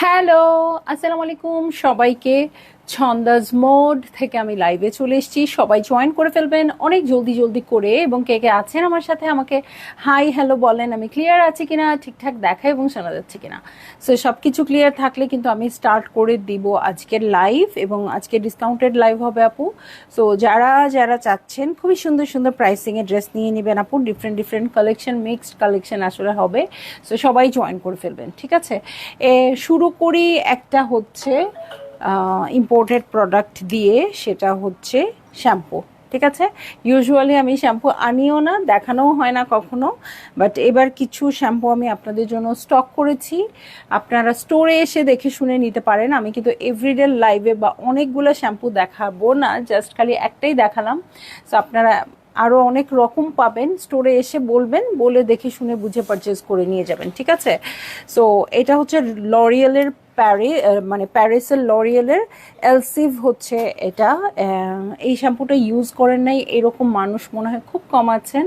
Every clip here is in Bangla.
হ্যালো, আসসালামু আলাইকুম সবাইকে। ছন্দাজ মোড থেকে আমি লাইভে চলে এসেছি। সবাই জয়েন করে ফেলবেন অনেক জলদি জলদি করে, এবং কে কে আছেন আমার সাথে আমাকে হাই হ্যালো বলেন। আমি ক্লিয়ার আছি কিনা, ঠিকঠাক দেখা এবং শোনা যাচ্ছে কিনা। সো সব কিছু ক্লিয়ার থাকলে কিন্তু আমি স্টার্ট করে দিব আজকের লাইভ, এবং আজকে ডিসকাউন্টেড লাইভ হবে আপু। সো যারা যারা চাচ্ছেন খুবই সুন্দর সুন্দর প্রাইসিংয়ে ড্রেস নিয়ে নেবেন আপু, different different collection, mixed collection আসলে হবে। সো সবাই জয়েন করে ফেলবেন, ঠিক আছে। শুরু করি একটা হচ্ছে ইম্পোর্টেড প্রোডাক্ট দিয়ে, সেটা হচ্ছে শ্যাম্পু। ঠিক আছে, ইউজুয়ালি আমি শ্যাম্পু আনিও না, দেখানোও হয় না কখনো, বাট এবার কিছু শ্যাম্পু আমি আপনাদের জন্য স্টক করেছি। আপনারা স্টোরে এসে দেখে শুনে নিতে পারেন। আমি কিন্তু এভরিডে লাইভে বা অনেকগুলো শ্যাম্পু দেখাবো না, জাস্ট খালি একটাই দেখালাম। সো আপনারা আরও অনেক রকম পাবেন, স্টোরে এসে বলবেন, বলে দেখে শুনে বুঝে পারচেস করে নিয়ে যাবেন, ঠিক আছে। সো এটা হচ্ছে লরিয়েলের মানে প্যারিসের লরিয়েলের এলসিভ হচ্ছে এটা। এই শ্যাম্পুটা ইউজ করেন নাই এরকম মানুষ মনে হয় খুব কম আছেন।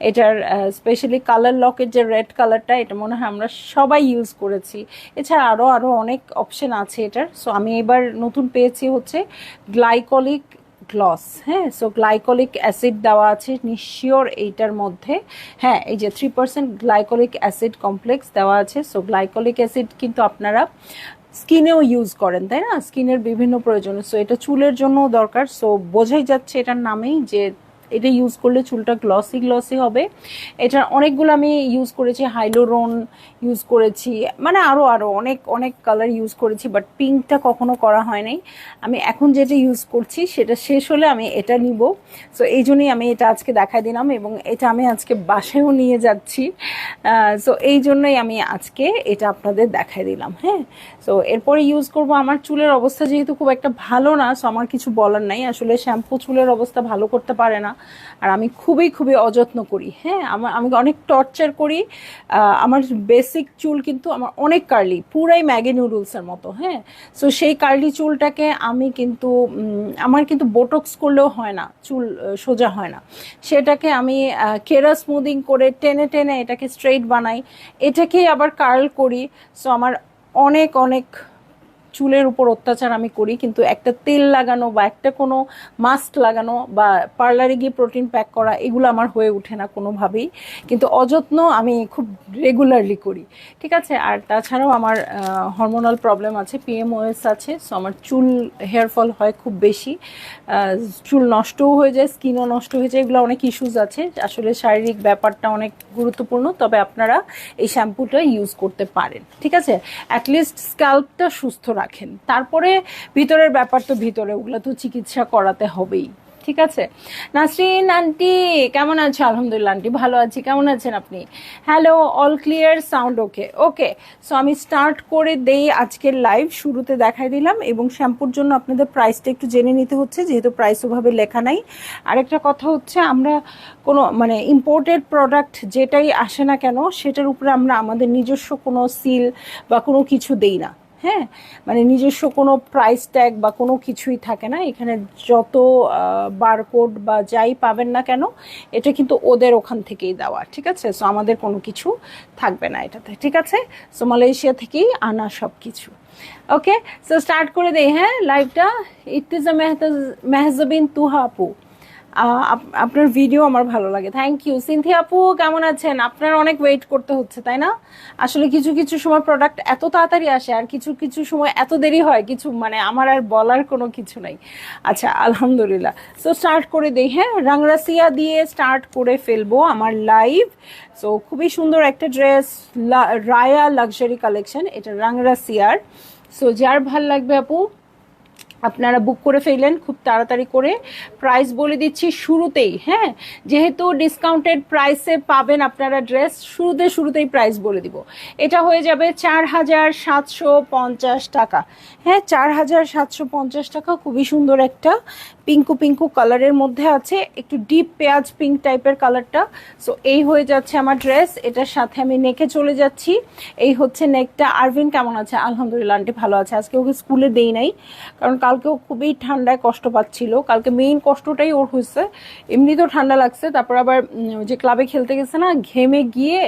এটার স্পেশালি কালার লকের যে রেড কালারটা, এটা মনে হয় আমরা সবাই ইউজ করেছি। এছাড়া আরও অনেক অপশন আছে এটার। সো আমি এবার নতুন পেয়েছি হচ্ছে গ্লাইকলিক গ্লস। হ্যাঁ, সো গ্লাইকলিক অ্যাসিড দেওয়া আছে নিশ্চিওর এইটার মধ্যে। হ্যাঁ, এই যে 3% গ্লাইকলিক অ্যাসিড কমপ্লেক্স দেওয়া আছে। সো গ্লাইকলিক অ্যাসিড কিন্তু আপনারা স্কিনেও ইউজ করেন, তাই না? স্কিনের বিভিন্ন প্রয়োজনে। সো এটা চুলের জন্য দরকার। সো বোঝাই যাচ্ছে এটার নামেই যে এটা ইউজ করলে চুলটা গ্লসি গ্লসি হবে। এটার অনেকগুলো আমি ইউজ করেছি, হাইলোরন ইউজ করেছি, মানে আরও অনেক অনেক কালার ইউজ করেছি, বাট পিঙ্কটা কখনো করা হয় নাই। আমি এখন যেটা ইউজ করছি সেটা শেষ হলে আমি এটা নিব। সো এই জন্যই আমি এটা আজকে দেখাই দিলাম, এবং এটা আমি আজকে বাসায়ও নিয়ে যাচ্ছি। সো এই জন্যই আমি আজকে এটা আপনাদের দেখাই দিলাম। হ্যাঁ, সো এরপরে ইউজ করব। আমার চুলের অবস্থা যেহেতু খুব একটা ভালো না, সো আমার কিছু বলার নাই। আসলে শ্যাম্পু চুলের অবস্থা ভালো করতে পারে না, আর আমি খুবই খুবই অযত্ন করি। হ্যাঁ, আমি অনেক টর্চার করি। আমার বেসিক চুল কিন্তু আমার অনেক কার্লি, পুরাই ম্যাগি নুডলসের মতো। হ্যাঁ, সো সেই কার্লি চুলটাকে আমি কিন্তু আমার কিন্তু বোটক্স করলেও হয় না, চুল সোজা হয় না। সেটাকে আমি কেরা স্মুদিং করে টেনে টেনে এটাকে স্ট্রেইট বানাই, এটাকেই আবার কার্ল করি। সো আমার অনেক অনেক চুলের উপর অত্যাচার আমি করি, কিন্তু একটা তেল লাগানো বা একটা কোনো মাস্ক লাগানো বা পার্লারে গিয়ে প্রোটিন প্যাক করা, এগুলো আমার হয়ে ওঠে না কোনোভাবেই। কিন্তু অযত্ন আমি খুব রেগুলারলি করি, ঠিক আছে। আর তাছাড়াও আমার হরমোনাল প্রবলেম আছে, পিএমওএস আছে। সো আমার চুল হেয়ার ফল হয় খুব বেশি, চুল নষ্টও হয়ে যায়, স্কিনও নষ্ট হয়ে যায়, এগুলো অনেক ইস্যুস আছে। আসলে শারীরিক ব্যাপারটা অনেক গুরুত্বপূর্ণ, তবে আপনারা এই শ্যাম্পুটা ইউজ করতে পারেন, ঠিক আছে। অ্যাটলিস্ট স্ক্যাল্পটা সুস্থ রাখেন, তারপরে ভিতরের ব্যাপার তো ভিতরে, ওগুলো তো চিকিৎসা করাতে হবেই, ঠিক আছে। নাসরিন আন্টি কেমন আছো? আলহামদুলিল্লাহ আন্টি ভালো আছি, কেমন আছেন আপনি? Hello, all clear, sound okay? Okay, so আমি স্টার্ট করে দেই আজকের লাইভ। শুরুতে দেখাই দিলাম, এবং শ্যাম্পুর জন্য আপনাদের প্রাইসটা একটু জেনে নিতে হচ্ছে, যেহেতু প্রাইস ওভাবে লেখা নাই। আরেকটা কথা হচ্ছে, আমরা কোনো মানে ইম্পোর্টেড প্রোডাক্ট যেটাই আসে না কেন, সেটার উপরে আমরা আমাদের নিজস্ব কোনো সিল বা কোনো কিছু দেই না। হ্যাঁ, মানে নিজস্ব কোনো প্রাইস ট্যাগ বা কোনো কিছুই থাকে না এখানে। যত বারকোড বা যাই পাবেন না কেন, এটা কিন্তু ওদের ওখান থেকেই দেওয়া, ঠিক আছে। সো আমাদের কোনো কিছু থাকবে না এটাতে, ঠিক আছে। সো মালয়েশিয়া থেকেই আনা সব কিছু। ওকে, সো স্টার্ট করে দেই। হ্যাঁ, লাইভটা। It is a Mehjabin Tuha আপু, আপনার ভিডিও আমার ভালো লাগে, থ্যাংক ইউ। সিনথিয়া আপু কেমন আছেন? আপনার অনেক ওয়েট করতে হচ্ছে, তাই না? আসলে কিছু কিছু সময় প্রোডাক্ট এত তাড়াতাড়ি আসে, আর কিছু কিছু সময় এত দেরি হয়, কিছু মানে আমার আর বলার কোনো কিছু নাই। আচ্ছা, আলহামদুলিল্লাহ। সো স্টার্ট করে দেই। হ্যাঁ, রাংরাসিয়া দিয়ে স্টার্ট করে ফেলবো আমার লাইভ। সো খুবই সুন্দর একটা ড্রেস, রায়া লাক্সারি কালেকশন, এটা রাংরাসিয়ার। সো যার ভাল লাগবে আপু আপনারা বুক করে ফেললেন খুব তাড়াতাড়ি করে। প্রাইস বলে দিচ্ছি শুরুতেই। হ্যাঁ, যেহেতু ডিসকাউন্টেড প্রাইসে পাবেন আপনারা ড্রেস, শুরুতেই প্রাইস বলে দিব। এটা হয়ে যাবে 4750 টাকা। হ্যাঁ, 4750 টাকা। খুবই সুন্দর একটা পিঙ্কু পিঙ্কু কালারের মধ্যে আছে, একটু ডিপ পেঁয়াজ পিঙ্ক টাইপের কালারটা। সো এই হয়ে যাচ্ছে আমার ড্রেস। এটার সাথে আমি নেকে চলে যাচ্ছি। এই হচ্ছে নেকটা। আরভিন কেমন আছে? আলহামদুলিল্লাহ আন্টি ভালো আছে। আজকে ওকে স্কুলে দেই নাই, কারণ কালকেও খুবই ঠান্ডায় কষ্ট পাচ্ছিল। কালকে মেইন কষ্টটাই ওর হয়েছে, এমনিতেও ঠান্ডা লাগছে, তারপর আবার যে ক্লাবে খেলতে গেছে না, ঘেমে গিয়ে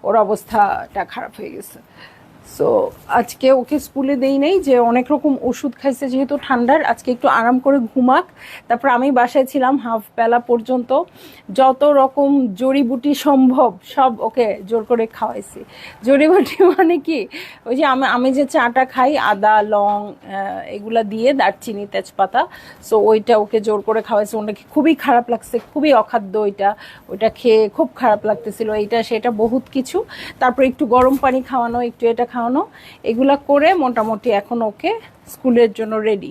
ওর অবস্থাটা খারাপ হয়ে গেছে। সো আজকে ওকে স্কুলে দেই নেই, যে অনেক রকম ওষুধ খাইছে যেহেতু ঠান্ডার, আজকে একটু আরাম করে ঘুমাক। তারপর আমি বাসায় ছিলাম হাফ বেলা পর্যন্ত, যত রকম জড়িবুটি সম্ভব সব ওকে জোর করে খাওয়াইছি। জড়িবুটি মানে কি, ওই যে আমি যে চাটা খাই আদা লং এগুলা দিয়ে, দারচিনি তেজপাতা, সো ওইটা ওকে জোর করে খাওয়াইছে। ওনাকে খুবই খারাপ লাগছে, খুবই অখাদ্য ওইটা খেয়ে খুব খারাপ লাগতেছিল, এইটা সেটা বহুত কিছু। তারপর একটু গরম পানি খাওয়ানো, একটু এটা খাওয়ানো, এগুলা করে মোটামুটি এখন ওকে স্কুলের জন্য রেডি।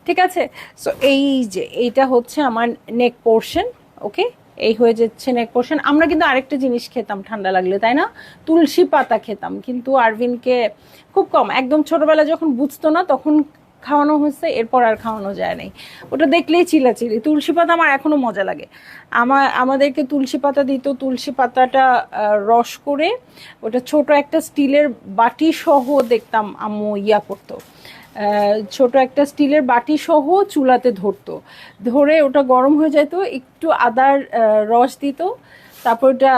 ঠিক আছে, সো এই যে এইটা হচ্ছে আমার নেক পোর্শন। ওকে, এই হয়ে যাচ্ছে নেক পোর্শন। আমরা কিন্তু আরেকটা জিনিস খেতাম ঠান্ডা লাগলে, তাই না? তুলসী পাতা খেতাম, কিন্তু আরভিনকে খুব কম, একদম ছোটবেলা যখন বুঝতো না তখন খাওয়ানো হয়েছে, এরপর আর খাওয়ানো যায় নাই। ওটা দেখলেই চিলাচিলি। তুলসী পাতা আমার এখনো মজা লাগে। আমাদেরকে তুলসী পাতা দিত, তুলসী পাতাটা রস করে ওটা ছোট একটা স্টিলের বাটি সহ দেখতাম আম্মু করতো, ছোট একটা স্টিলের বাটি সহ চুলাতে ধরতো, ধরে ওটা গরম হয়ে যেত, একটু আদার রস দিত, তারপর ওটা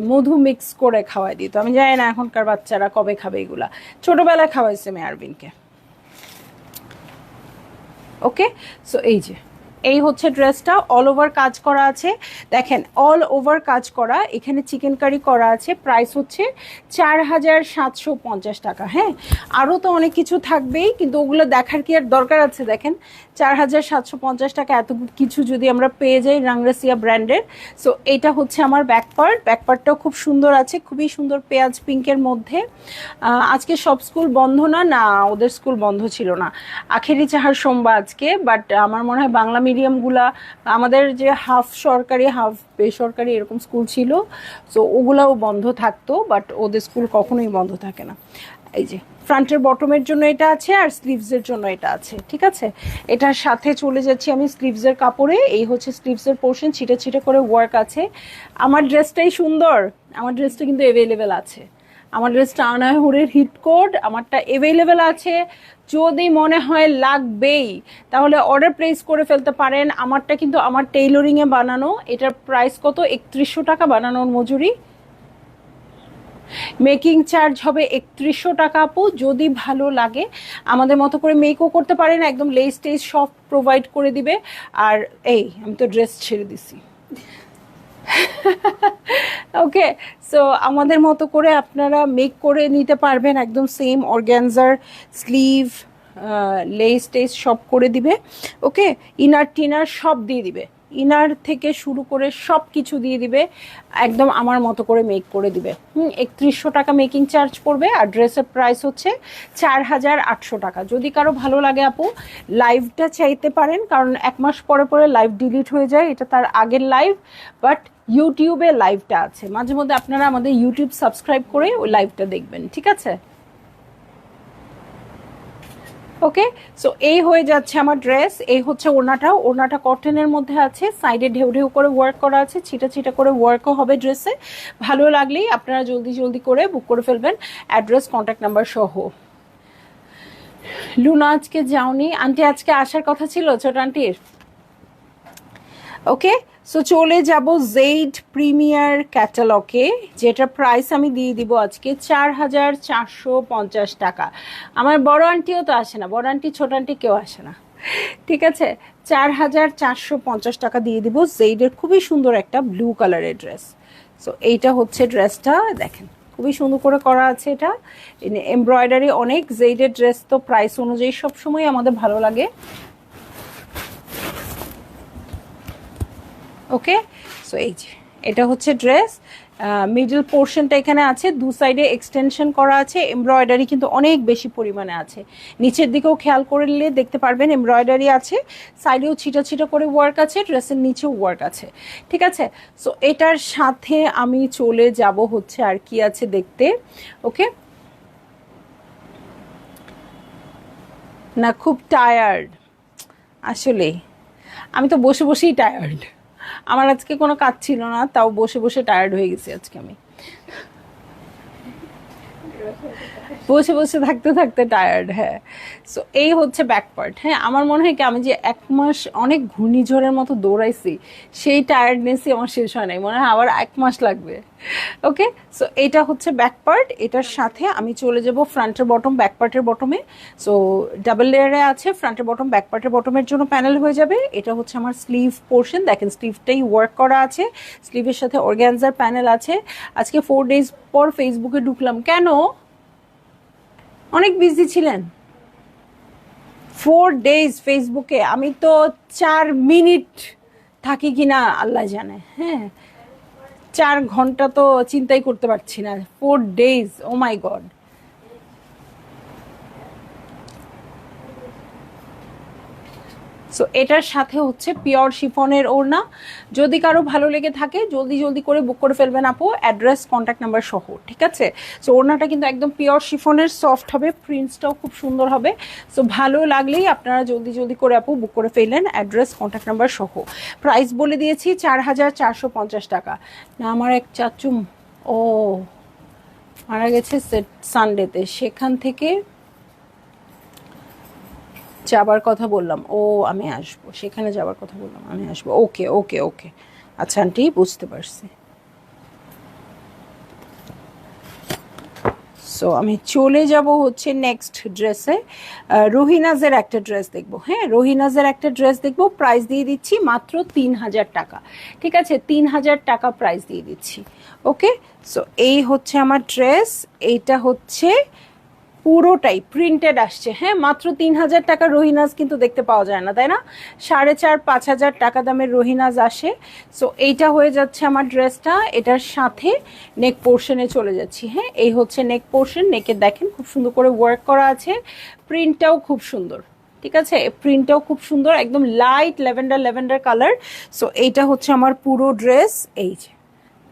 মধু মিক্স করে খাওয়াই দিত। আমি জানি না এখনকার বাচ্চারা কবে খাবে এগুলা, ছোটবেলায় খাওয়াইছে মেয়ে আরবিনকে। ওকে, সো এই হচ্ছে ড্রেসটা, অল ওভার কাজ করা আছে। দেখেন অল ওভার কাজ করা, এখানে চিকেন কারি করা আছে। প্রাইস হচ্ছে 4750 টাকা। হ্যাঁ, আরও তো অনেক কিছু থাকবেই, কিন্তু ওগুলো দেখার কি আর দরকার আছে? দেখেন 4750 টাকা এত কিছু যদি আমরা পেয়ে যাই রাংরাসিয়া ব্র্যান্ডের। সো এটা হচ্ছে আমার ব্যাকপার্টটাও খুব সুন্দর আছে, খুবই সুন্দর পেঁয়াজ পিঙ্কের মধ্যে। আজকে সব স্কুল বন্ধ না, ওদের স্কুল বন্ধ ছিল না, আখেরি চাহার সোমবার আজকে। বাট আমার মনে হয় বাংলা মিডিয়ামগুলা, আমাদের যে হাফ সরকারি হাফ বেসরকারি এরকম স্কুল ছিল, সো ওগুলাও বন্ধ থাকতো, বাট ওদের স্কুল কখনোই বন্ধ থাকে না। এই যে ফ্রন্টের বটমের জন্য এটা আছে, আর স্লিভসের জন্য এটা আছে। ঠিক আছে, এটার সাথে চলে যাচ্ছি আমি স্লিভসের কাপড়ে। এই হচ্ছে স্লিভসের পোর্শন, ছিটে ছিটে করে ওয়ার্ক আছে। আমার ড্রেসটাই সুন্দর, আমার ড্রেসটা কিন্তু অ্যাভেলেবেল আছে। আমার ড্রেসটা আনাহুরের হিট কোড, আমারটা অ্যাভেলেবেল আছে। যদি মনে হয় লাগবেই তাহলে অর্ডার প্লেস করে ফেলতে পারেন। আমারটা কিন্তু আমার টেইলরিংয়ে বানানো, এটার প্রাইস কত? 3100 টাকা বানানোর মজুরি, মেকিং চার্জ হবে 3100 টাকা। আপু যদি ভালো লাগে আমাদের মতো করে মেকও করতে পারেন, একদম লেস টেস সব প্রোভাইড করে দিবে। আর এই আমি তো ড্রেস ছেড়ে দিছি। ওকে, সো আমাদের মতো করে আপনারা মেক করে নিতে পারবেন, একদম সেম অর্গ্যানজার স্লিভ লেস টেস সব করে দিবে। ওকে, ইনার টিনার সব দিয়ে দিবে, ইনার থেকে শুরু করে সব কিছু দিয়ে দিবে, একদম আমার মতো করে মেক করে দিবে। 3100 টাকা মেকিং চার্জ পড়বে, আর ড্রেসের প্রাইস হচ্ছে 4800 টাকা। যদি কারো ভালো লাগে আপু লাইভটা চাইতে পারেন, কারণ 1 মাস পরে পরে লাইভ ডিলিট হয়ে যায়, এটা তার আগের লাইভ। বাট ইউটিউবে লাইভটা আছে, মাঝে মধ্যে আপনারা আমাদের ইউটিউব সাবস্ক্রাইব করে ওই লাইভটা দেখবেন। ঠিক আছে, ওকে, সো এই হয়ে যাচ্ছে আমার ড্রেস। এই হচ্ছে ওড়নাটা কটনের মধ্যে আছে, সাইডে ঢেউ ঢেউ করে ওয়ার্ক করা আছে, ছিটা ছিটা করে ওয়ার্কও হবে ড্রেসে। ভালো লাগলেই আপনারা জলদি জলদি করে বুক করে ফেলবেন, অ্যাড্রেস কন্ট্যাক্ট নাম্বার সহ। লুনা আজকে যাওনি? আন্টি আজকে আসার কথা ছিল ছোট আন্টির। ওকে, সো চলে যাব জেড প্রিমিয়ার ক্যাটালগে, যেটা প্রাইস আমি দিয়ে দিব আজকে 4450 টাকা। আমার বড় আন্টিও তো আসে না, বড় আন্টি ছোট আন্টি কেউ আসে না। ঠিক আছে, 4450 টাকা দিয়ে দিব। জেডের খুবই সুন্দর একটা ব্লু কালারের ড্রেস। সো এইটা হচ্ছে ড্রেসটা, দেখেন খুবই সুন্দর করে করা আছে, এটা এমব্রয়ডারি অনেক। জেডের ড্রেস তো প্রাইস অনুযায়ী সবসময় আমাদের ভালো লাগে। ওকে, সো এই যে এটা হচ্ছে ড্রেস, মিডল পোর্শনটা এখানে আছে, দু সাইডে এক্সটেনশন করা আছে, এমব্রয়ডারি কিন্তু অনেক বেশি পরিমাণে আছে। নিচের দিকেও খেয়াল করলে দেখতে পারবেন এমব্রয়ডারি আছে, সাইডেও ছিটা ছিটা করে ওয়ার্ক আছে, ড্রেসের নিচেও ওয়ার্ক আছে। ঠিক আছে, সো এটার সাথে আমি চলে যাব হচ্ছে আর কি আছে দেখতে। ওকে, না খুব টায়ার্ড আসলে, আমি তো বসে বসেই টায়ার্ড। আমার আজকে কোনো কাজ ছিল না, তাও বসে বসে টায়ার্ড হয়ে গেছি আজকে আমি, বসে বসে থাকতে থাকতে টায়ার্ড। হ্যাঁ, সো এই হচ্ছে ব্যাক পার্ট। হ্যাঁ, আমার মনে হয় কি আমি যে 1 মাস অনেক ঘূর্ণিঝড়ের মতো দৌড়াইছি, সেই টায়ার্ডনেসই আমার শেষ হয় নাই, মনে হয় আবার 1 মাস লাগবে। ওকে, সো এটা হচ্ছে ব্যাক পার্ট। এটার সাথে আমি চলে যাব ফ্রন্টের বটম, ব্যাক পার্টের বটমে। সো ডাবল লেয়ারে আছে, ফ্রন্টের বটম, ব্যাক পার্টের বটমের জন্য প্যানেল হয়ে যাবে। এটা হচ্ছে আমার স্লিভ পোর্শন, দেখেন স্লিভটাই ওয়ার্ক করা আছে, স্লিভের সাথে অর্গ্যানজার প্যানেল আছে। আজকে 4 days পর ফেসবুকে ঢুকলাম, কেন? অনেক বিজি ছিলেন? 4 days ফেসবুকে? আমি তো 4 মিনিট থাকি কিনা আল্লাহ জানে। হ্যাঁ, 4 ঘন্টা তো চিন্তাই করতে পারছি না। 4 days, ও মাই গড। সো এটার সাথে হচ্ছে পিওর শিফনের ওড়না। যদি কারো ভালো লেগে থাকে জলদি জলদি করে বুক করে ফেলবেন আপু, অ্যাড্রেস কন্ট্যাক্ট নাম্বার সহ, ঠিক আছে? সো ওড়নাটা কিন্তু একদম পিওর শিফনের, সফট হবে, প্রিন্টসটাও খুব সুন্দর হবে। সো ভালো লাগলেই আপনারা জলদি জলদি করে আপু বুক করে ফেললেন, অ্যাড্রেস কন্ট্যাক্ট নাম্বার সহ। প্রাইস বলে দিয়েছি 4,450 টাকা। না, আমার এক চাচু ও মারা গেছে সানডেতে, সেখান থেকে যাবার কথা বললাম। ও আমি আসবো, সেখানে যাবার কথা বললাম, আমি আসবো। ওকে ওকে ওকে, আচ্ছা আন্টি, বুঝতে পারছি। সো আমি চলে যাব হচ্ছে নেক্সট ড্রেসে। রোহিনাজের একটা ড্রেস দেখবো। হ্যাঁ, রোহিনাজের একটা ড্রেস দেখবো। প্রাইস দিয়ে দিচ্ছি মাত্র 3,000 টাকা, ঠিক আছে? 3,000 টাকা প্রাইস দিয়ে দিচ্ছি। ওকে, সো এই হচ্ছে আমার ড্রেস। এইটা হচ্ছে পুরোটাই প্রিন্টেড আসছে। হ্যাঁ, মাত্র 3,000 টাকা রোহিনাজ কিন্তু দেখতে পাওয়া যায় না, তাই না? 4,500-5,000 টাকা দামের রোহিনাজ আসে। সো এইটা হয়ে যাচ্ছে আমার ড্রেসটা। এটার সাথে নেক পোর্শনে চলে যাচ্ছি। হ্যাঁ, এই হচ্ছে নেক পোর্শন। নেকে দেখেন খুব সুন্দর করে ওয়ার্ক করা আছে, প্রিন্টটাও খুব সুন্দর, ঠিক আছে? প্রিন্টটাও খুব সুন্দর, একদম light lavender lavender colour. So এইটা হচ্ছে আমার পুরো ড্রেস, এই যে,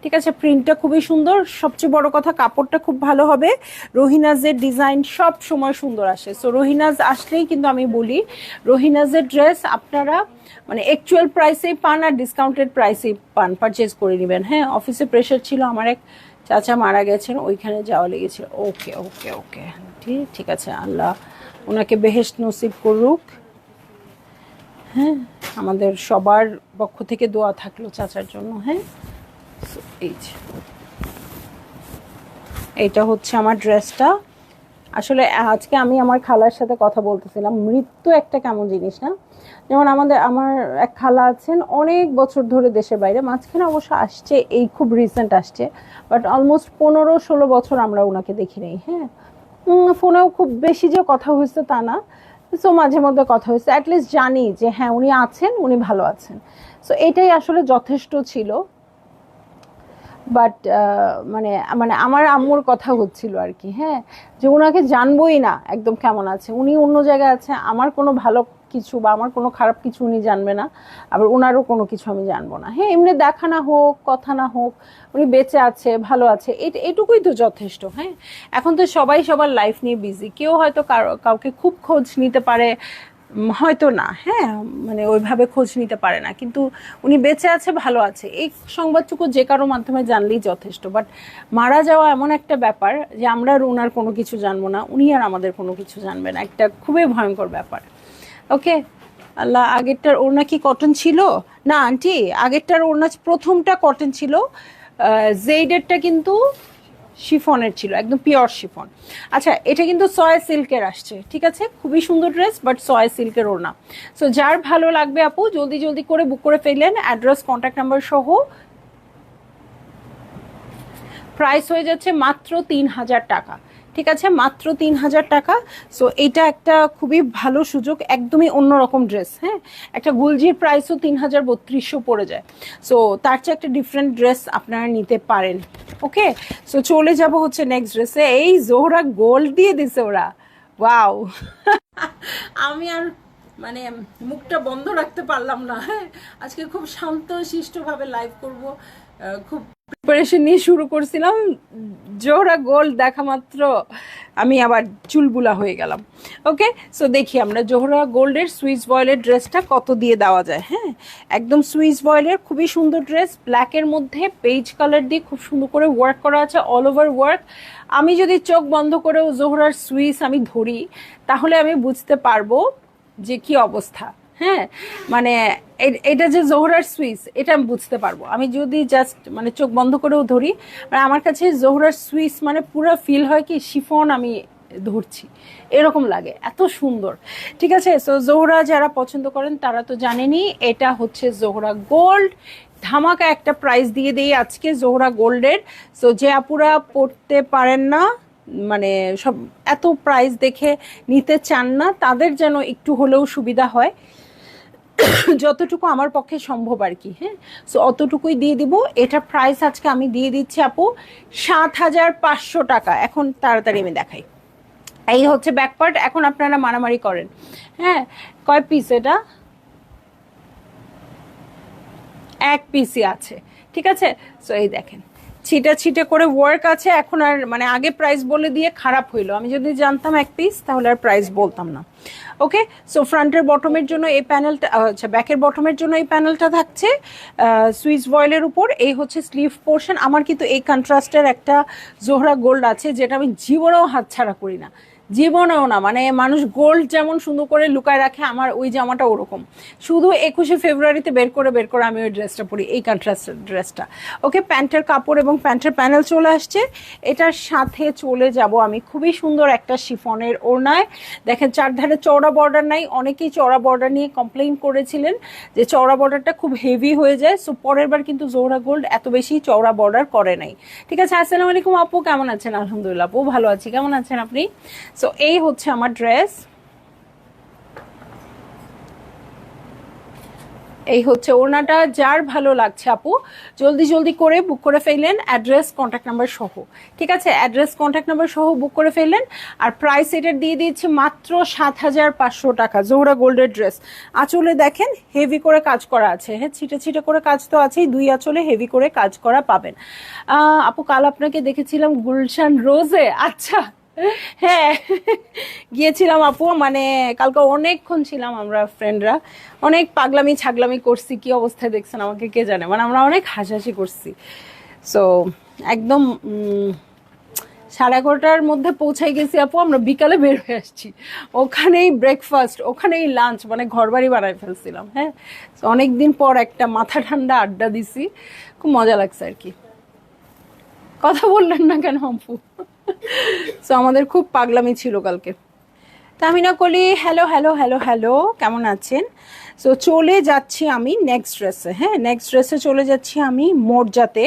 ঠিক আছে? প্রিন্টটা খুবই সুন্দর, সবচেয়ে বড় কথা কাপড়টা খুব ভালো হবে। রোহিনাজের ডিজাইন সব সময় সুন্দর আসে। সো রোহিনাজ আসলেই কিন্তু আমি বলি রোহিনাজের ড্রেস আপনারা মানে অ্যাকচুয়াল প্রাইসেই পান আর ডিসকাউন্টেড প্রাইসেই পান, পারচেজ করে নেবেন। হ্যাঁ, অফিসে প্রেশার ছিল, আমার এক চাচা মারা গেছেন, ওইখানে যাওয়া লেগেছিল। ওকে ওকে ওকে, ঠিক আছে, আল্লাহ ওনাকে বেহেশত নসিব করুক। হ্যাঁ, আমাদের সবার পক্ষ থেকে দোয়া থাকলো চাচার জন্য। হ্যাঁ, এই যে এইটা হচ্ছে আমার ড্রেসটা। আসলে আজকে আমি আমার খালার সাথে কথা বলতেছিলাম, মৃত্যু একটা কেমন জিনিস না? যেমন আমার এক খালা আছেন অনেক বছর ধরে দেশের বাইরে, মাঝখানে অবশ্য আসছে, এই খুব রিসেন্ট আসছে, বাট অলমোস্ট 15-16 বছর আমরা ওনাকে দেখি নাই। হ্যাঁ, ফোনেও খুব বেশি যে কথা হয়েছে তা না, সো মাঝে মধ্যে কথা হয়েছে, অ্যাটলিস্ট জানি যে হ্যাঁ উনি আছেন, উনি ভালো আছেন। সো এটাই আসলে যথেষ্ট ছিল। বাট মানে মানে আমার আম্মুর কথা হচ্ছিল আর কি। হ্যাঁ, যে ওনাকে জানবোই না একদম কেমন আছে, উনি অন্য জায়গায় আছে, আমার কোনো ভালো কিছু বা আমার কোনো খারাপ কিছু উনি জানবে না, আবার ওনারও কোনো কিছু আমি জানবো না। হ্যাঁ, এমনি দেখা না হোক, কথা না হোক, উনি বেঁচে আছে, ভালো আছে, এটুকুই তো যথেষ্ট। হ্যাঁ, এখন তো সবাই সবার লাইফ নিয়ে বিজি, কেউ হয়তো কাউকে খুব খোঁজ নিতে পারে, হয়তো না। হ্যাঁ, মানে ওইভাবে খোঁজ নিতে পারে না, কিন্তু উনি বেঁচে আছে, ভালো আছে, এই সংবাদটুকু যে কারো মাধ্যমে জানলেই যথেষ্ট। বাট মারা যাওয়া এমন একটা ব্যাপার যে আমরা আর ওনার কোনো কিছু জানবো না, উনি আর আমাদের কোনো কিছু জানবে না, একটা খুবই ভয়ঙ্কর ব্যাপার। ওকে, আল্লাহ। আগেরটার ওড়না কি কটন ছিল? না আন্টি, আগেরটার ওড়না প্রথমটা কটন ছিল, জেইডেরটা কিন্তু শিফনের ছিল, একদম পিওর শিফন। আচ্ছা, এটা কিন্তু সয়া সিল্কের আসছে, ঠিক আছে? খুবই সুন্দর ড্রেস, বাট সয়া সিল্কের ওড়না। সো যার ভালো লাগবে আপু জলদি জলদি করে বুক করে ফেললেন, অ্যাড্রেস কন্ট্যাক্ট নাম্বার সহ। প্রাইস হয়ে যাচ্ছে মাত্র 3,000 টাকা, ঠিক আছে? মাত্র 3,000 টাকা। সো এটা একটা খুবই ভালো সুযোগ, একদমই অন্যরকম ড্রেস। হ্যাঁ, একটা গুলজির প্রাইসও 3,300 পড়ে যায়। সো তার চেয়ে একটা ডিফারেন্ট ড্রেস আপনারা নিতে পারেন। ওকে, সো চলে যাব হচ্ছে নেক্সট ড্রেসে। এই জোহরা গোল্ড দিয়ে দিছে ওরা, ওয়াও! আমি আর মানে মুখটা বন্ধ রাখতে পারলাম না। হ্যাঁ, আজকে খুব শান্ত শিষ্টভাবে লাইভ করব, খুব প্রিপারেশন নিয়ে শুরু করছিলাম, জোহরা গোল্ড দেখা মাত্র আমি আবার চুলবুলা হয়ে গেলাম। ওকে, সো দেখি আমরা জোহরা গোল্ডের সুইস বয়েলের ড্রেসটা কত দিয়ে দেওয়া যায়। হ্যাঁ, একদম সুইস বয়েলের খুবই সুন্দর ড্রেস, ব্ল্যাকের মধ্যে পেজ কালার দিয়ে খুব সুন্দর করে ওয়ার্ক করা আছে, অল ওভার ওয়ার্ক। আমি যদি চোখ বন্ধ করেও জোহরার সুইস আমি ধরি, তাহলে আমি বুঝতে পারবো যে কি অবস্থা। হ্যাঁ, মানে এটা যে জোহরার সুইস এটা আমি বুঝতে পারবো, আমি যদি জাস্ট মানে চোখ বন্ধ করেও ধরি, মানে আমার কাছে জোহরার সুইস মানে পুরো ফিল হয় কি শিফন আমি ধরছি, এরকম লাগে, এত সুন্দর। ঠিক আছে, সো জোহরা যারা পছন্দ করেন তারা তো জানেনই, এটা হচ্ছে জোহরা গোল্ড। ধামাকা একটা প্রাইস দিয়ে দিই আজকে জোহরা গোল্ডের। সো যে আপুরা পড়তে পারেন না, মানে সব এত প্রাইস দেখে নিতে চান না, তাদের যেন একটু হলেও সুবিধা হয়, যতটুকু আমার পক্ষে সম্ভব আর কি। হ্যাঁ, সো অতটুকুই দিয়ে দিব। এটা প্রাইস আজকে আমি দিয়ে দিচ্ছি আপু 7,500 টাকা। এখন তাড়াতাড়ি আমি দেখাই, এই হচ্ছে ব্যাক পার্ট। এখন আপনারা মারামারি করেন। হ্যাঁ, কয় পিস এটা? এক পিসই আছে। ঠিক আছে, সো এই দেখেন ছিটা ছিটে করে ওয়ার্ক আছে। এখন আর মানে আগে প্রাইস বলে দিয়ে খারাপ হইলো, আমি যদি জানতাম এক পিস তাহলে আর প্রাইস বলতাম না। ওকে, সো ফ্রন্টের বটমের জন্য এই প্যানেলটা, আচ্ছা ব্যাকের বটমের জন্য এই প্যানেলটা থাকছে সুইস ভয়েলের উপর। এই হচ্ছে স্লিভ পোর্শন। আমার কিন্তু এই কন্ট্রাস্টের একটা জোহরা গোল্ড আছে, যেটা আমি জীবনেও হাতছাড়া করি না, জীবনেও না। মানে মানুষ গোল্ড যেমন সুন্দর করে লুকায় রাখে, আমার ওই জামাটা ওরকম, শুধু 21শে ফেব্রুয়ারিতে বের করে আমি ওই ড্রেসটা পরি, এই কন্ট্রাস্টের ড্রেসটা। ওকে, প্যান্টের কাপড় এবং প্যান্টের প্যানেল চলে আসছে। এটার সাথে চলে যাব আমি খুবই সুন্দর একটা শিফনের ওড়নায়। দেখেন চারধারে চওড়া বর্ডার নাই, অনেকেই চওড়া বর্ডার নিয়ে কমপ্লেইন করেছিলেন যে চওড়া বর্ডারটা খুব হেভি হয়ে যায়। সো পরের বার কিন্তু জোহরা গোল্ড এত বেশি চওড়া বর্ডার করে নাই। ঠিক আছে, আসসালামু আলাইকুম আপু, কেমন আছেন? আলহামদুলিল্লাহ আপু ভালো আছি, কেমন আছেন আপনি? সো এই হচ্ছে আমার ড্রেস, এই হচ্ছে ওড়নাটা। যার ভালো লাগছে আপু জলদি জলদি করে বুক করে ফেললেন, অ্যাড্রেস কন্ট্যাক্ট নাম্বার সহ। ঠিক আছে, অ্যাড্রেস কন্ট্যাক্ট নাম্বার সহ বুক করে ফেললেন। আর প্রাইস এটার দিয়ে দিচ্ছি মাত্র 7,500 টাকা, জোহরা গোল্ডের ড্রেস। আঁচলে দেখেন হেভি করে কাজ করা আছে। হ্যাঁ, ছিটে ছিটে করে কাজ তো আছেই, দুই আঁচলে হেভি করে কাজ করা পাবেন। আপু কাল আপনাকে দেখেছিলাম গুলশান রোজে। আচ্ছা, হ্যাঁ গিয়েছিলাম আপু, মানে কালকে অনেকক্ষণ ছিলাম আমরা ফ্রেন্ডরা, অনেক পাগলামি ছাগলামি করছি, কি অবস্থায় দেখছেন আমাকে কে জানে, মানে আমরা অনেক হাসাহাসি করছি। সো একদম 11:30টার মধ্যে পৌঁছাই গেছি আপু, আমরা বিকালে বের হয়ে আসছি, ওখানেই ব্রেকফাস্ট, ওখানেই লাঞ্চ, মানে ঘরবাড়ি বানাই ফেলছিলাম। হ্যাঁ, অনেকদিন পর একটা মাথা ঠান্ডা আড্ডা দিছি, খুব মজা লাগছে আর কি। কথা বললেন না কেন আপু? সো আমাদের খুব পাগলামি ছিল কালকে। তামিনা কলি হ্যালো হ্যালো হ্যালো হ্যালো, কেমন আছেন? সো চলে যাচ্ছি আমি নেক্সট ড্রেসে। হ্যাঁ, নেক্সট ড্রেসে চলে যাচ্ছি আমি মোরজাতে।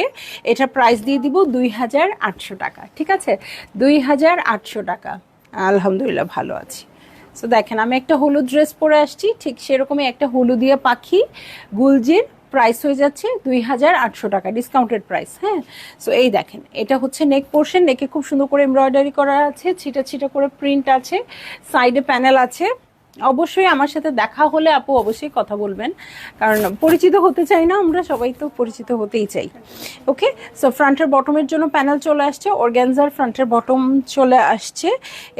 এটা প্রাইস দিয়ে দিব 2,800 টাকা। ঠিক আছে, 2,800 টাকা। আলহামদুলিল্লাহ ভালো আছি। সো দেখেন আমি একটা হলুদ ড্রেস পরে আসছি, ঠিক সেরকমই একটা হলুদিয়া পাখি গুলজির প্রাইস হয়ে যাচ্ছে 2,800 টাকা, ডিসকাউন্টেড প্রাইস। হ্যাঁ, সো এই দেখেন এটা হচ্ছে নেক পোর্শন, নেকে খুব সুন্দর করে এমব্রয়ডারি করা আছে, ছিটা ছিটা করে প্রিন্ট আছে, সাইডে প্যানেল আছে। অবশ্যই আমার সাথে দেখা হলে আপু অবশ্যই কথা বলবেন, কারণ পরিচিত হতে চাই না আমরা, সবাই তো পরিচিত হতেই চাই। ওকে, সো ফ্রন্টের বটমের জন্য প্যানেল চলে আসছে, অর্গ্যানজার ফ্রন্টের বটম চলে আসছে।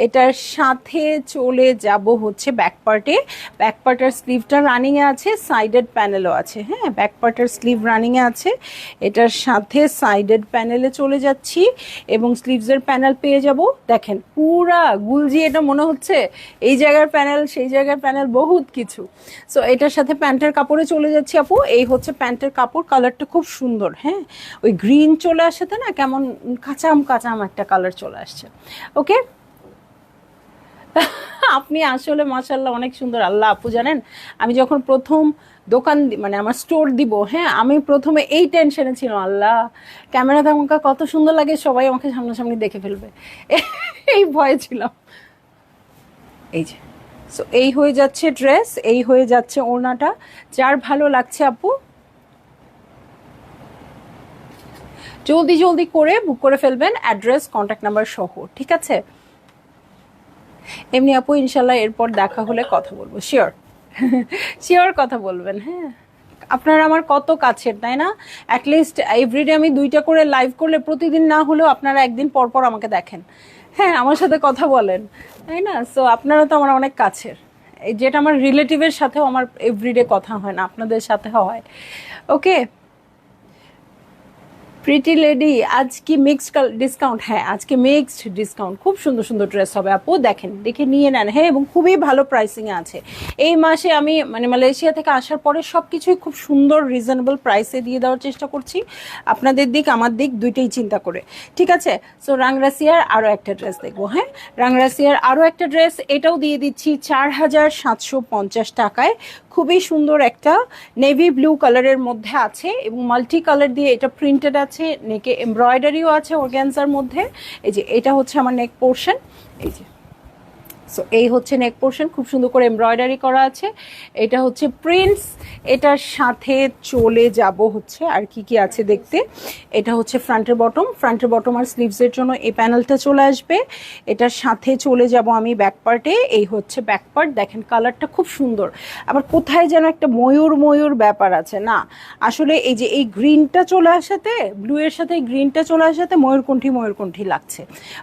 এটার সাথে চলে যাব হচ্ছে ব্যাক পার্টে। ব্যাক পার্টের স্লিভটা রানিংয়ে আছে, সাইডেড প্যানেলও আছে। হ্যাঁ, ব্যাক পার্টের স্লিভ রানিংয়ে আছে, এটার সাথে সাইডেড প্যানেলে চলে যাচ্ছি এবং স্লিভসের প্যানেল পেয়ে যাব। দেখেন পুরা গুলজি, এটা মনে হচ্ছে এই জায়গার প্যানেল সেই জায়গার প্যানেল, বহুত কিছু। সো এটার সাথে প্যান্টের কাপড়ে চলে যাচ্ছি আপু। এই হচ্ছে প্যান্টের কাপড়, কালারটা খুব সুন্দর। হ্যাঁ, ওই গ্রিন চলে আসছে না, কেমন কাঁচাম কাঁচাম একটা কালার চলে আসছে। ওকে, আপনি আসলে মাশাল্লাহ অনেক সুন্দর। আল্লাহ আপু জানেন, আমি যখন প্রথম দোকান মানে আমার স্টোর দিব, হ্যাঁ আমি প্রথমে এই টেনশনে ছিলাম, আল্লাহ ক্যামেরাতে আমাকে কত সুন্দর লাগে, সবাই আমাকে সামনাসামনি দেখে ফেলবে, এই ভয়ে ছিলাম। এই যে, সো এই হয়ে যাচ্ছে ড্রেস, এই হয়ে যাচ্ছে ওড়নাটা। যার ভালো লাগছে আপু জলদি জলদি করে বুক করে ফেলবেন, অ্যাড্রেস কন্ট্যাক্ট নাম্বার সহ। ঠিক আছে, এমনি আপু ইনশাল্লাহ এরপর দেখা হলে কথা বলবো, শিওর শিওর কথা বলবেন। হ্যাঁ, আপনারা আমার কত কাছের, তাই না? অ্যাটলিস্ট এভরিডে আমি 2টা করে লাইভ করলে, প্রতিদিন না হলেও আপনারা একদিন পর পর আমাকে দেখেন, হ্যাঁ আমার সাথে কথা বলেন, তাই না? সো আপনারা তো আমার অনেক কাছের, এই যেটা আমার রিলেটিভের সাথেও আমার এভরিডে কথা হয় না, আপনাদের সাথে হয়। ওকে, প্রিটি লেডি, আজ কি মিক্সড ডিসকাউন্ট? হ্যাঁ, আজকে মিক্সড ডিসকাউন্ট, খুব সুন্দর সুন্দর ড্রেস হবে আপু, দেখেন দেখে নিয়ে নেন। হ্যাঁ, এবং খুবই ভালো প্রাইসিংয়ে আছে। এই মাসে আমি মানে মালয়েশিয়া থেকে আসার পরে সব কিছুই খুব সুন্দর রিজনেবল প্রাইসে দিয়ে দেওয়ার চেষ্টা করছি, আপনাদের দিক আমার দিক দুইটাই চিন্তা করে, ঠিক আছে? সো রাংরাসিয়ার আরও একটা ড্রেস দেখবো। হ্যাঁ, রাংরাসিয়ার আরও একটা ড্রেস, এটাও দিয়ে দিচ্ছি 4750 টাকায়। খুবই সুন্দর একটা নেভি ব্লু কালারের মধ্যে আছে এবং মাল্টি কালার দিয়ে এটা প্রিন্টেড আছে, নেকে এমব্রয়ডারিও আছে অর্গানজার মধ্যে। এই যে এটা হচ্ছে আমার নেক পোর্শন, এই যে সো এই হচ্ছে নেক পোর্শন, খুব সুন্দর করে এমব্রয়ডারি করা আছে। এটা হচ্ছে প্রিন্টস, এটার সাথে চলে যাব হচ্ছে আর কি কি আছে দেখতে। এটা হচ্ছে ফ্রন্টের বটম আর স্লিভসের জন্য এই প্যানেলটা চলে আসবে। এটার সাথে চলে যাব আমি ব্যাক পার্টে, এই হচ্ছে ব্যাক পার্ট, দেখেন কালারটা খুব সুন্দর। আবার কোথায় যেন একটা ময়ূর ব্যাপার আছে না, আসলে এই যে এই গ্রিনটা চলে আসাতে, ব্লু এর সাথে এই গ্রিনটা চলে আসাতে ময়ূরকণ্ঠী লাগছে।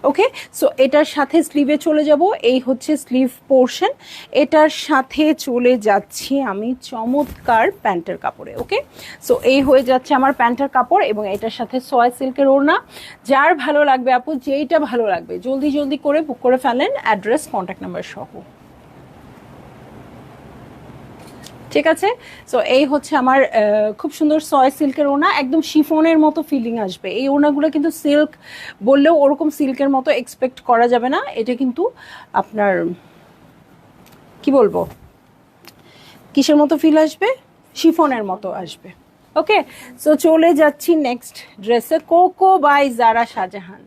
ওকে, সো এটার সাথে স্লিভে চলে যাব, এই হচ্ছে স্লিভ পোর্শন। এটার সাথে চলে যাচ্ছি আমি চমৎকার প্যান্টের কাপড়ে। ওকে, সো এই হয়ে যাচ্ছে আমার প্যান্টের কাপড় এবং এটার সাথে সয় সিল্কের ওড়না। যার ভালো লাগবে আপু, যেইটা ভালো লাগবে জলদি করে বুক করে ফেলেন, অ্যাড্রেস কন্ট্যাক্ট নাম্বার সহ, ঠিক আছে? সো এই হচ্ছে আমার খুব সুন্দর সয় সিল্কের ওড়না, একদম শিফনের মতো ফিলিং আসবে। এই ওড়নাগুলো কিন্তু সিল্ক বললেও ওরকম সিল্কের মতো এক্সপেক্ট করা যাবে না, এটা কিন্তু আপনার কি বলবো কিসের মতো ফিল আসবে, শিফনের মতো আসবে। ওকে, সো চলে যাচ্ছি নেক্সট ড্রেসে, কোকো বাই জারা শাহজাহান।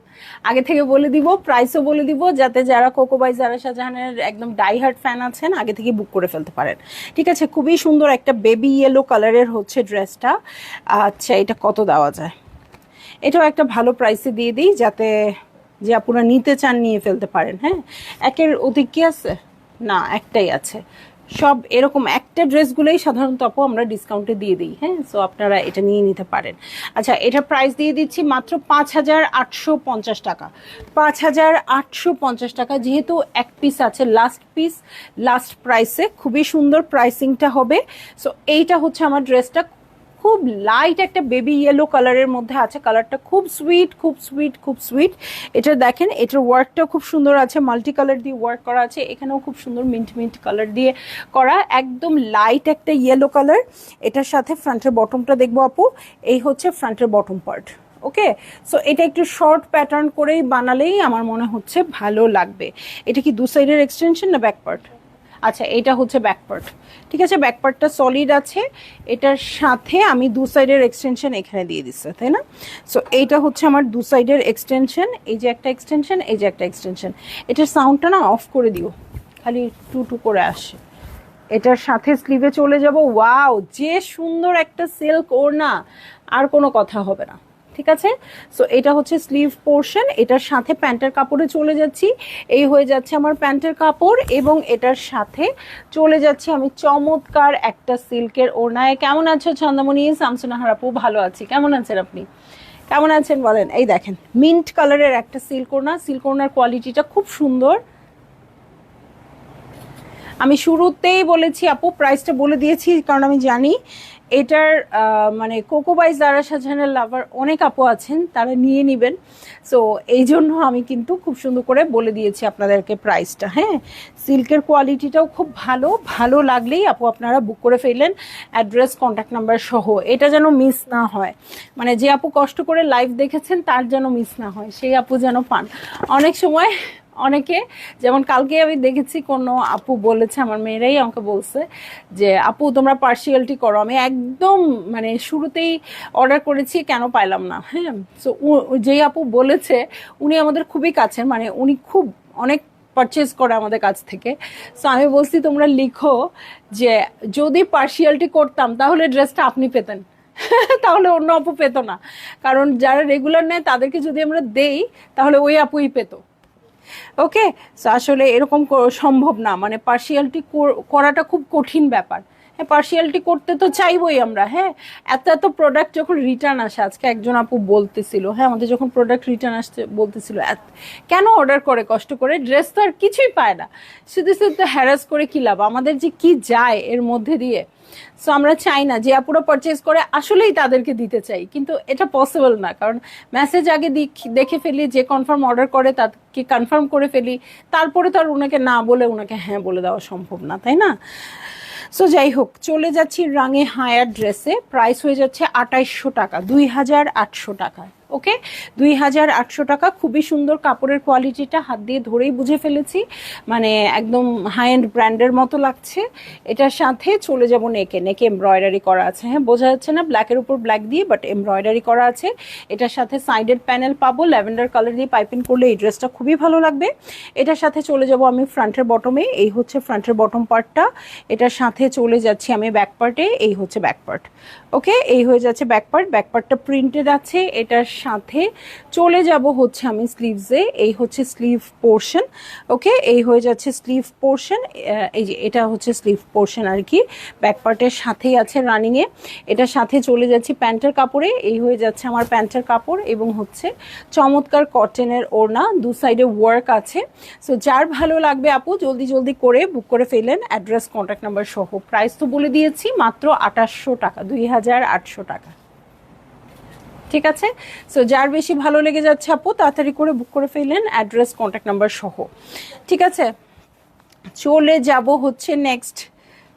আগে থেকে বলে দিব, প্রাইসও বলে দিব, যাতে যারা কোকো বাই জারা শাহজাহানের একদম ডাইহার্ট ফ্যান আছেন আগে থেকে বুক করে ফেলতে পারেন, ঠিক আছে? খুবই সুন্দর একটা বেবি ইয়েলো কালারের হচ্ছে ড্রেসটা। আচ্ছা, এটা কত দেওয়া যায়? এটাও একটা ভালো প্রাইসে দিয়ে দিই, যাতে যে আপনারা নিতে চান নিয়ে ফেলতে পারেন। হ্যাঁ, একের অধিক কি আছে? না, একটাই আছে। সব এরকম একটা ড্রেসগুলোই সাধারণত আপু আমরা ডিসকাউন্টে দিয়ে দিই। হ্যাঁ, সো আপনারা এটা নিয়ে নিতে পারেন। আচ্ছা, এটা প্রাইস দিয়ে দিচ্ছি মাত্র 5850 টাকা। 5850 টাকা, যেহেতু এক পিস আছে, লাস্ট পিস, লাস্ট প্রাইসে, খুবই সুন্দর প্রাইসিংটা হবে। সো এইটা হচ্ছে আমার ড্রেসটা, খুব লাইট একটা বেবি ইয়েলো কালারের মধ্যে আছে, কালারটা খুব সুইট। এটা দেখেন, এটার ওয়ার্কটা খুব সুন্দর আছে, মাল্টি কালার দিয়ে ওয়ার্ক করা আছে, এখানেও খুব সুন্দর মিন্ট কালার দিয়ে করা, একদম লাইট একটা ইয়েলো কালার। এটার সাথে ফ্রন্টের বটমটা দেখবো আপু, এই হচ্ছে ফ্রন্টের বটম পার্ট। ওকে, সো এটা একটু শর্ট প্যাটার্ন করেই বানালেই আমার মনে হচ্ছে ভালো লাগবে। এটা কি দু সাইডের এক্সটেনশন না ব্যাক পার্ট? আচ্ছা, এটা হচ্ছে ব্যাক পার্ট, ঠিক আছে? ব্যাক পার্টটা সলিড আছে, এটার সাথে আমি দু সাইডের এক্সটেনশন এখানে দিয়ে দিচ্ছি, তাই না? সো এইটা হচ্ছে আমার দু সাইডের এক্সটেনশন, এই যে একটা এক্সটেনশন, এই যে একটা এক্সটেনশন। এটার সাউন্ডটা না অফ করে দিও, খালি টু করে আসে। এটার সাথে স্লিভে চলে যাব, ওয়াও, যে সুন্দর একটা সিল্ক ওড়না, আর কোনো কথা হবে না, ঠিক আছে? সো এটা হচ্ছে স্লিভ পোর্শন, এটার সাথে প্যান্টের কাপড়ে চলে যাচ্ছি, এই হয়ে যাচ্ছে আমার প্যান্টের কাপড় এবং এটার সাথে চলে যাচ্ছি আমি চমৎকার একটা সিল্কের ওড়নায়। কেমন আছো ছন্দামণি? শামসুনাহার আপু, ভালো আছি, কেমন আছেন আপনি? কেমন আছেন বলেন? এই দেখেন, মিন্ট কালারের একটা সিল্ক ওড়নার কোয়ালিটিটা খুব সুন্দর। আমি শুরুতেই বলেছি আপু, প্রাইসটা বলে দিয়েছি কারণ আমি জানি এটার মানে কোকো বাই জারা শাহজাহানের লাভার অনেক আপু আছেন, তারা নিয়ে নেবেন। সো এই জন্য আমি কিন্তু খুব সুন্দর করে বলে দিয়েছি আপনাদেরকে প্রাইসটা। হ্যাঁ, সিল্কের কোয়ালিটিটাও খুব ভালো লাগলেই আপু আপনারা বুক করে ফেললেন, অ্যাড্রেস কন্ট্যাক্ট নাম্বার সহ। এটা যেন মিস না হয়, মানে যে আপু কষ্ট করে লাইভ দেখেছেন তার যেন মিস না হয়, সেই আপু যেন পান। অনেক সময় অনেকে, যেমন কালকে আমি দেখেছি কোনো আপু বলেছে, আমার মেয়েরাই আমাকে বলছে যে আপু তোমরা পার্সিয়ালিটি করো, আমি একদম মানে শুরুতেই অর্ডার করেছি, কেন পাইলাম না। হ্যাঁ, সো যেই আপু বলেছে উনি আমাদের খুবই কাছের, মানে উনি খুব অনেক পারচেজ করে আমাদের কাছ থেকে। সো আমি বলছি তোমরা লিখো যে যদি পার্সিয়ালিটি করতাম তাহলে ড্রেসটা আপনি পেতেন, তাহলে অন্য আপু পেতো না, কারণ যারা রেগুলার নেয় তাদেরকে যদি আমরা দেই তাহলে ওই আপুই পেতো। ওকে, সো আসলে এরকম সম্ভব না, মানে পার্সিয়ালিটি করাটা খুব কঠিন ব্যাপার, হ্যাঁ, পার্সিয়ালিটি করতে তো চাইবই আমরা। হ্যাঁ, এত এত প্রোডাক্ট যখন রিটার্ন আসে, আজকে একজন আপু বলতেছিল, হ্যাঁ আমাদের যখন প্রোডাক্ট রিটার্ন আসতে বলতেছিল কেন অর্ডার করে কষ্ট করে, ড্রেস তো আর কিছুই পায় না, শুধু শুধু হ্যারাস করে কি লাভ, আমাদের যে কি যায় এর মধ্যে দিয়ে। সো আমরা চাই না যে আপুরা পারচেজ করে আসলেই তাদেরকে দিতে চাই, কিন্তু এটা পসিবল না, কারণ মেসেজ আগে দেখে ফেলি, যে কনফার্ম অর্ডার করে তাকে কনফার্ম করে ফেলি, তারপরে তো আর ওনাকে না বলে ওনাকে হ্যাঁ বলে দেওয়া সম্ভব না, তাই না? সো যাই হোক, চলে যাচ্ছি রাঙে হায়ার ড্রেসে। প্রাইস হয়ে যাচ্ছে 2800 টাকা, 2800 টাকা। ওকে, 2800 টাকা। খুবই সুন্দর কাপড়ের কোয়ালিটিটা, হাত দিয়ে ধরেই বুঝে ফেলেছি, মানে একদম হাই এন্ড ব্র্যান্ডের মতো লাগছে। এটার সাথে চলে যাব নেকে, নেকে এমব্রয়ডারি করা আছে। হ্যাঁ, বোঝা যাচ্ছে না ব্ল্যাকের উপর ব্ল্যাক দিয়ে, বাট এমব্রয়ডারি করা আছে। এটার সাথে সাইডের প্যানেল পাবো ল্যাভেন্ডার কালার দিয়ে, পাইপিং করলে এই ড্রেসটা খুবই ভালো লাগবে। এটার সাথে চলে যাব আমি ফ্রন্টের বটমে, এই হচ্ছে ফ্রন্টের বটম পার্টটা। এটার সাথে চলে যাচ্ছি আমি ব্যাক পার্টে, এই হচ্ছে ব্যাক পার্ট। ওকে, এই হয়ে যাচ্ছে ব্যাক পার্ট। ব্যাক পার্টটা প্রিন্টেড আছে। এটার সাথে চলে যাব হচ্ছে আমি স্লিভসে, এই হচ্ছে স্লিভ পোর্শন। ওকে, এই হয়ে যাচ্ছে স্লিভ পোর্শন, এই যে এটা হচ্ছে স্লিভ পোর্শন আর কি, ব্যাক পার্টের সাথেই আছে রানিংয়ে। এটার সাথে চলে যাচ্ছি প্যান্টের কাপড়ে, এই হয়ে যাচ্ছে আমার প্যান্টের কাপড়, এবং হচ্ছে চমৎকার কটনের ওড়না, দু সাইডে ওয়ার্ক আছে। সো যার ভালো লাগবে আপু জলদি জলদি করে বুক করে ফেলেন, অ্যাড্রেস কন্ট্যাক্ট নাম্বার সহ। প্রাইস তো বলে দিয়েছি, মাত্র 2800 টাকা, 2800 টাকা। ঠিক আছে, সো যার বেশি ভালো লেগে যাচ্ছে আপু তাড়াতাড়ি করে বুক করে ফেলেন, অ্যাড্রেস কন্ট্যাক্ট নাম্বার সহ। ঠিক আছে, চলে যাব হচ্ছে নেক্সট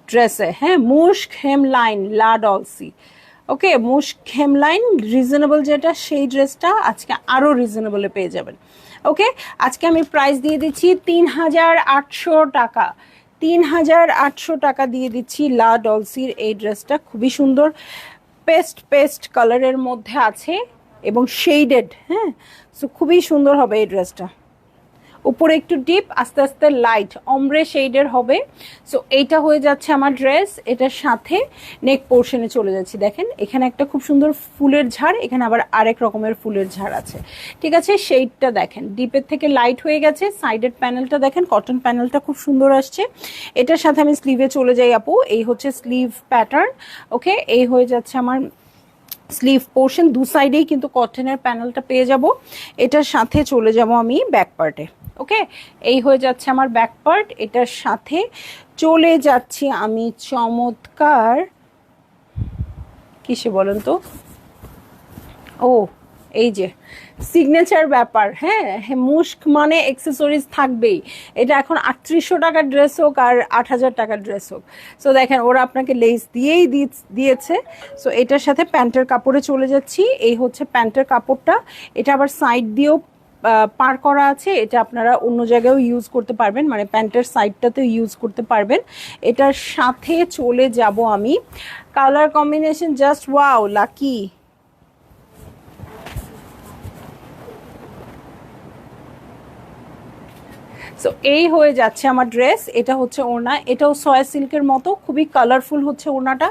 ড্রেসে। হ্যাঁ, মুশক হেমলাইন লা ডলসি। ওকে, মুশক হেমলাইন রিজনেবল যেটা, সেই ড্রেসটা আজকে আরও রিজনেবলে পেয়ে যাবেন। ওকে, আজকে আমি প্রাইস দিয়ে দিচ্ছি 3800 টাকা, 3800 টাকা দিয়ে দিচ্ছি লা ডলসির এই ড্রেসটা। খুবই সুন্দর, পেস্ট কালারের মধ্যে আছে এবং শেডেড। হ্যাঁ, সো খুবই সুন্দর হবে এই ড্রেসটা, উপরে একটু ডিপ, আস্তে আস্তে লাইট অমব্রে শেডের হবে। সো এইটা হয়ে যাচ্ছে আমার ড্রেস। এটার সাথে নেক পোর্শনে চলে যাচ্ছি, দেখেন এখানে একটা খুব সুন্দর ফুলের ঝাড়, এখানে আবার আরেক রকমের ফুলের ঝাড় আছে। ঠিক আছে, শেডটা দেখেন ডিপের থেকে লাইট হয়ে গেছে। সাইডের প্যানেলটা দেখেন, কটন প্যানেলটা খুব সুন্দর আসছে। এটার সাথে আমি স্লিভে চলে যাই আপু, এই হচ্ছে স্লিভ প্যাটার্ন। ওকে, এই হয়ে যাচ্ছে আমার স্লিভ পোর্শন, দু সাইডেই কিন্তু কটনের প্যানেলটা পেয়ে যাব। এটার সাথে চলে যাব আমি ব্যাক পার্টে। ওকে, এই হয়ে যাচ্ছে আমার ব্যাক পার্ট। এটার সাথে চলে যাচ্ছি আমি চমৎকার কিসে বলেন তো, ও এই যে সিগনেচার ব্যাপার। হ্যাঁ, মুশক মানে এক্সেসরিজ থাকবেই। এটা এখন 3800 টাকার ড্রেস হোক আর 8000 টাকার ড্রেস হোক, সো দেখেন ওরা আপনাকে লেস দিয়েই দিয়েছে। সো এটার সাথে প্যান্টের কাপড়ে চলে যাচ্ছি, এই হচ্ছে প্যান্টের কাপড়টা। এটা আবার সাইড দিয়েও পার করা আছে, এটা আপনারা অন্য জায়গায়ও ইউজ করতে পারবেন, মানে প্যান্টের সাইডটাতেও ইউজ করতে পারবেন। এটার সাথে চলে যাব আমি, colour combination just wow, lucky. So এই হয়ে যাচ্ছে আমার ড্রেস। এটা হচ্ছে ওড়না, এটাও সয়া সিল্কের মতো, খুবই কালারফুল হচ্ছে ওড়নাটা।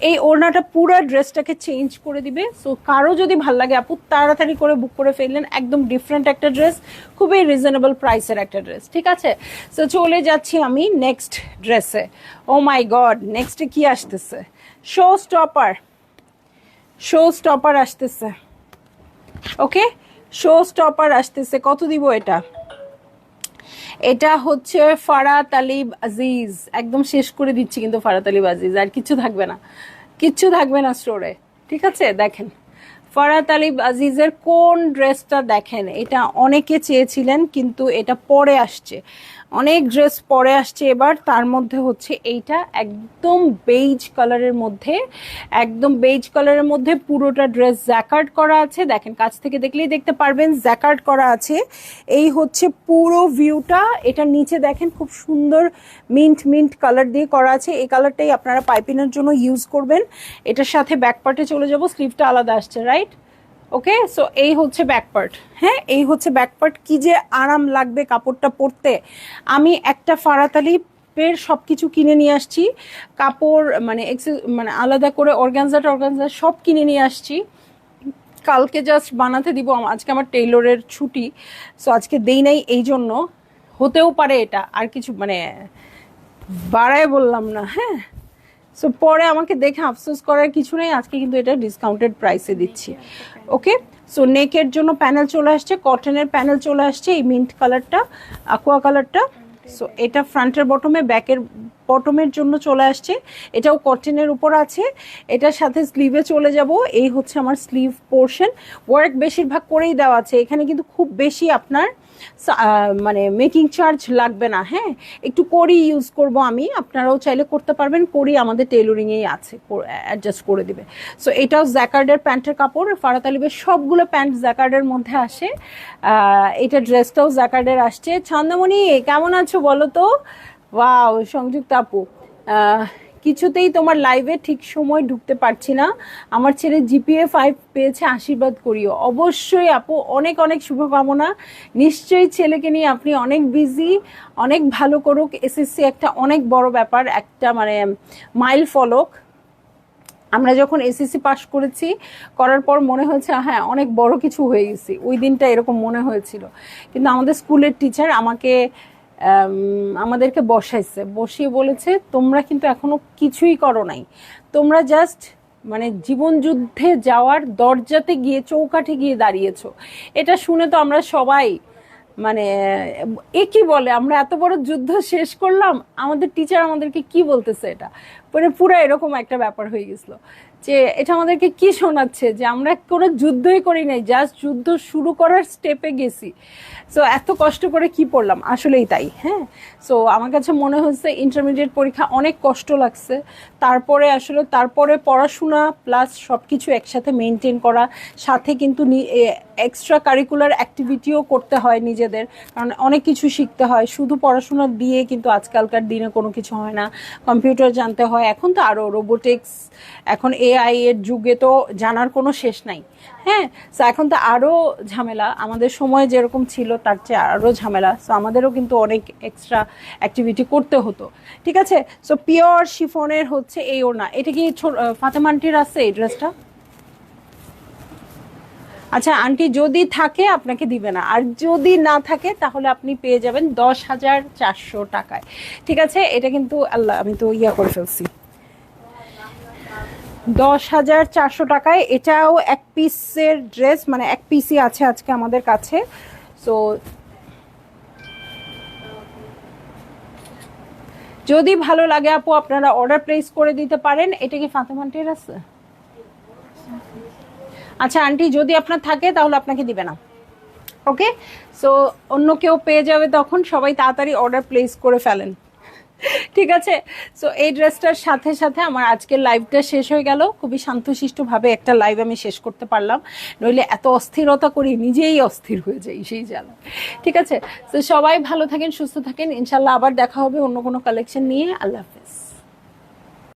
এই ওড়নাটা পুরো ড্রেসটাকে চেঞ্জ করে দিবে। সো কারো যদি ভাল লাগে আপু তাড়াতাড়ি করে বুক করে ফেললেন, একদম ডিফারেন্ট একটা ড্রেস, খুবই রিজনেবল প্রাইসের একটা ড্রেস। ঠিক আছে, সো চলে যাচ্ছি আমি নেক্সট ড্রেসে। ও মাই গড, নেক্সটে কি আসতেছে? শো স্টপার, শো স্টপার আসতেছে। ওকে, শো স্টপার আসতেছে। কত দিব এটা? এটা হচ্ছে ফারাত আলিব আজিজ, একদম শেষ করে দিচ্ছি কিন্তু ফারাত আলিব আজিজ, আর কিছু থাকবে না, কিচ্ছু থাকবে না স্টোরে। ঠিক আছে, দেখেন ফারাত আলিব আজিজের কোন ড্রেসটা দেখেন, এটা অনেকে চেয়েছিলেন কিন্তু এটা পরে আসছে, অনেক ড্রেস পরে আসছে এবার। তার মধ্যে হচ্ছে এইটা একদম বেইজ কালারের মধ্যে, একদম বেইজ কালারের মধ্যে পুরোটা ড্রেস জ্যাকার্ড করা আছে। দেখেন কাছ থেকে দেখলেই দেখতে পারবেন জ্যাকার্ড করা আছে। এই হচ্ছে পুরো ভিউটা। এটা নিচে দেখেন খুব সুন্দর মিন্ট কালার দিয়ে করা আছে, এই কালারটাই আপনারা পাইপিনের জন্য ইউজ করবেন। এটার সাথে ব্যাক পার্টে চলে যাব, স্লিভটা আলাদা আসছে, রাইট? ওকে, সো এই হচ্ছে ব্যাক পার্ট। হ্যাঁ, এই হচ্ছে ব্যাক পার্ট। কি যে আরাম লাগবে কাপড়টা পরতে। আমি একটা ফারাত আলিবের সব কিছু কিনে নিয়ে আসছি, কাপড় মানে মানে আলাদা করে অর্গানজা সব কিনে নিয়ে আসছি। কালকে জাস্ট বানাতে দিব, আজকে আমার টেইলরের ছুটি, সো আজকে দেই নাই, এই জন্য হতেও পারে এটা আর কিছু মানে বাড়ায় বললাম না। হ্যাঁ, সো পরে আমাকে দেখে আফসোস করার কিছু নেই, আজকে কিন্তু এটা ডিসকাউন্টেড প্রাইসে দিচ্ছি। ওকে, সো নেকের জন্য প্যানেল চলে আসছে, কটনের প্যানেল চলে আসছে, এই মিন্ট কালারটা, aqua কালারটা। সো এটা ফ্রন্টের বটমে, ব্যাকের বটমের জন্য চলে আসছে, এটাও কটনের উপর আছে। এটার সাথে স্লিভে চলে যাব, এই হচ্ছে আমার স্লিভ পোর্শন। ওয়ার্ক বেশিরভাগ করেই দেওয়া আছে, এখানে কিন্তু খুব বেশি আপনার মানে মেকিং চার্জ লাগবে না। হ্যাঁ, একটু করি ইউজ করব আমি, আপনারাও চাইলে করতে পারবেন, করি আমাদের টেইলরিংয়েই আছে, অ্যাডজাস্ট করে দিবে। সো এটাও জ্যাকার্ডের প্যান্টের কাপড়, ফারাত আলিবের সবগুলো প্যান্ট জ্যাকার্ডের মধ্যে আসে। এটা ড্রেসটাও জ্যাকার্ডের আসছে। ছন্দমণি কেমন আছো বলো তো? ওয়াও, সংযুক্ত আপু, কিছুতেই তোমার লাইভে ঠিক সময় ঢুকতে পারছি না, আমার ছেলে জিপিএ 5 পেয়েছে, আশীর্বাদ করিও। অবশ্যই আপু, অনেক অনেক শুভকামনা। নিশ্চয়ই ছেলেকে নিয়ে আপনি অনেক বিজি, অনেক ভালো করুক। এসএসসি একটা অনেক বড় ব্যাপার, একটা মানে মাইল ফলক। আমরা যখন এসএসসি পাস করেছি, করার পর মনে হয়েছে হ্যাঁ অনেক বড় কিছু হয়ে গেছি, ওই দিনটা এরকম মনে হয়েছিল। কিন্তু আমাদের স্কুলের টিচার আমাদেরকে বসিয়ে বলেছে, তোমরা কিন্তু এখনো কিছুই করো নাই, তোমরা জাস্ট মানে জীবন যুদ্ধে যাওয়ার দরজাতে গিয়ে, চৌকাঠে গিয়ে দাঁড়িয়েছো। এটা শুনে তো আমরা সবাই মানে কি বলে, আমরা এত বড় যুদ্ধ শেষ করলাম, আমাদের টিচার আমাদেরকে কি বলতেছে, এটা মানে পুরো এরকম একটা ব্যাপার হয়ে গেছিল যে এটা আমাদেরকে কি শোনাচ্ছে যে আমরা কোনো যুদ্ধই করি নাই, জাস্ট যুদ্ধ শুরু করার স্টেপে গেছি। সো এত কষ্ট করে কি পড়লাম, আসলেই তাই। হ্যাঁ, সো আমার কাছে মনে হচ্ছে ইন্টারমিডিয়েট পরীক্ষা অনেক কষ্ট লাগছে, তারপরে পড়াশোনা প্লাস সব কিছু একসাথে মেনটেন করা, সাথে কিন্তু এক্সট্রা কারিকুলার অ্যাক্টিভিটিও করতে হয় নিজেদের, কারণ অনেক কিছু শিখতে হয়। শুধু পড়াশোনা দিয়ে কিন্তু আজকালকার দিনে কোনো কিছু হয় না, কম্পিউটার জানতে হয়, এখন তো আরও রোবোটিক্স, এখন এআই এর যুগে তো জানার কোনো শেষ নাই। হ্যাঁ, সো এখন তো আরও ঝামেলা, আমাদের সময় যেরকম ছিল তার চেয়ে আরও ঝামেলা। সো আমাদেরও কিন্তু অনেক এক্সট্রা অ্যাক্টিভিটি করতে হতো। ঠিক আছে, সো পিওর শিফনের হচ্ছে এই ওড়না। এটা কি ফাতেমা আন্টির আছে এই ড্রেসটা? আচ্ছা আন্টি, যদি থাকে আপনাকে দিবে না, আর যদি না থাকে তাহলে আপনি পেয়ে যাবেন 10,400 টাকায়। ঠিক আছে, এটা কিন্তু আল্লাহ, আমি তো করে ফেলছি, 10,400 টাকায়। এটাও এক পিসের ড্রেস, মানে এক পিসই আছে আজকে আমাদের কাছে। সো যদি ভালো লাগে আপু, আপনারা অর্ডার প্লেস করে দিতে পারেন। এটা কি ফাতেমা আন্টির আছে? আচ্ছা আন্টি, যদি আপনার থাকে তাহলে আপনাকে দিবে না। ওকে, সো অন্য কেউ পেয়ে যাবে, তখন সবাই তাড়াতাড়ি অর্ডার প্লেস করে ফেলেন। ঠিক আছে, সো এই ড্রেসটার সাথে সাথে আমার আজকের লাইভটা শেষ হয়ে গেল। খুবই শান্তশিষ্টভাবে একটা লাইভ আমি শেষ করতে পারলাম, নইলে এত অস্থিরতা করি নিজেই অস্থির হয়ে যাই সেই জ্বালা। ঠিক আছে, তো সবাই ভালো থাকেন, সুস্থ থাকেন, ইনশাল্লাহ আবার দেখা হবে অন্য কোনো কালেকশন নিয়ে। আল্লাহ হাফেজ।